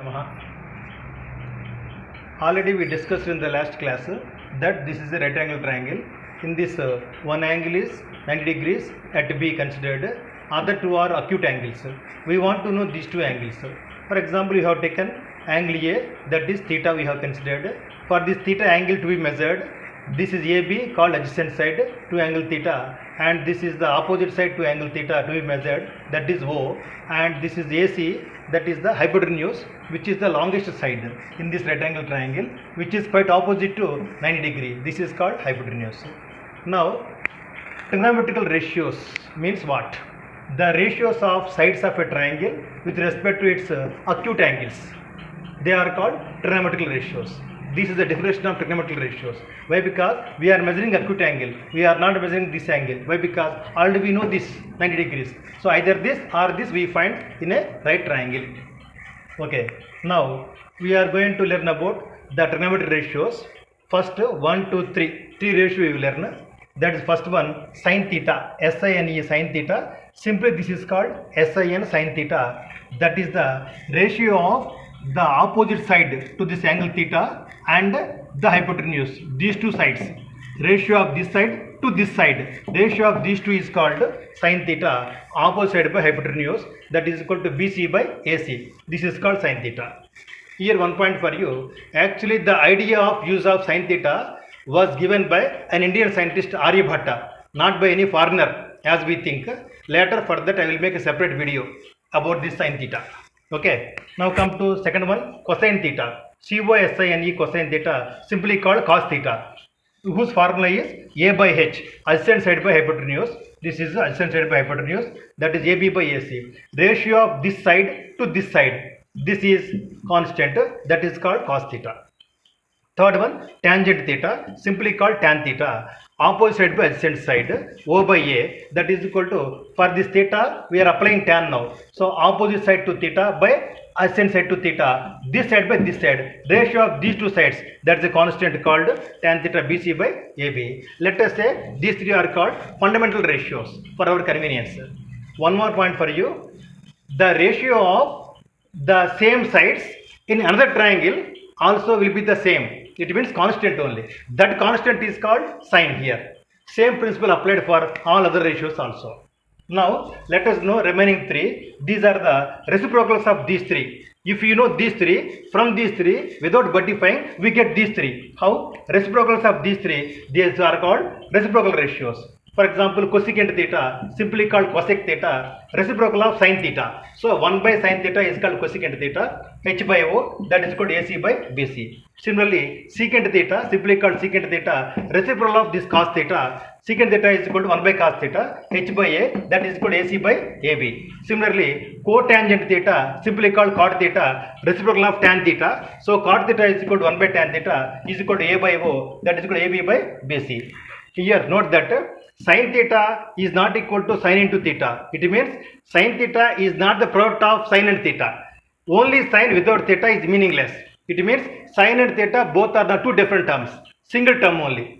Namaha. Already we discussed in the last class that this is a right angle triangle. In this one angle is 90 degrees at B considered, other two are acute angles. We want to know these two angles. For example, you have taken angle A, that is theta we have considered. For this theta angle to be measured, this is AB called adjacent side to angle theta, and this is the opposite side to angle theta to be measured, that is O, and this is AC, that is the hypotenuse, which is the longest side in this right angle triangle, which is quite opposite to 90 degree. This is called hypotenuse. Now, trigonometrical ratios means what? The ratios of sides of a triangle with respect to its acute angles. They are called trigonometrical ratios. This is the definition of trigonometrical ratios. Why? Because we are measuring acute angle. We are not measuring this angle. Why? Because already we know this 90 degrees. So either this or this we find in a right triangle. Okay. Now we are going to learn about the trigonometric ratios. First 1, 2, 3. 3 ratio we will learn. That is first one, sin theta. SINE sin theta. Simply this is called SIN sin theta. That is the ratio of the opposite side to this angle theta and the hypotenuse, these two sides. Ratio of this side to this side. Ratio of these two is called sin theta. Opposite side by hypotenuse, that is equal to BC by AC. This is called sin theta. Here one point for you. Actually the idea of use of sin theta was given by an Indian scientist Aryabhatta, not by any foreigner as we think. Later for that I will make a separate video about this sin theta. Okay, now come to second one, cosine theta. COSINE cosine theta, simply called cos theta, whose formula is A by H, adjacent side by hypotenuse. This is adjacent side by hypotenuse, that is AB by AC. Ratio of this side to this side, this is constant, that is called cos theta. Third one, tangent theta, simply called tan theta. Opposite side by adjacent side, O by A, that is equal to, for this theta we are applying tan now. So opposite side to theta by adjacent side to theta, this side by this side. Ratio of these two sides, that is a constant called tan theta BC by AB. Let us say these three are called fundamental ratios for our convenience. One more point for you, the ratio of the same sides in another triangle also will be the same. It means constant only. That constant is called sine here. Same principle applied for all other ratios also. Now let us know remaining three. These are the reciprocals of these three. If you know these three, from these three, without modifying, we get these three. How? Reciprocals of these three, these are called reciprocal ratios. For example, cosecant theta, simply called cosec theta, reciprocal of sin theta. So 1 by sin theta is called cosecant theta, H by O, that is called AC by BC. Similarly, secant theta, simply called secant theta, reciprocal of this cos theta, secant theta is equal to 1 by cos theta, H by A, that is called AC by AB. Similarly, cotangent theta, simply called cot theta, reciprocal of tan theta. So cot theta is equal to 1 by tan theta is equal to A by O, that is equal to AB by BC. Here note that sin theta is not equal to sin into theta. It means sin theta is not the product of sin and theta. Only sin without theta is meaningless. It means sin and theta both are the two different terms. Single term only.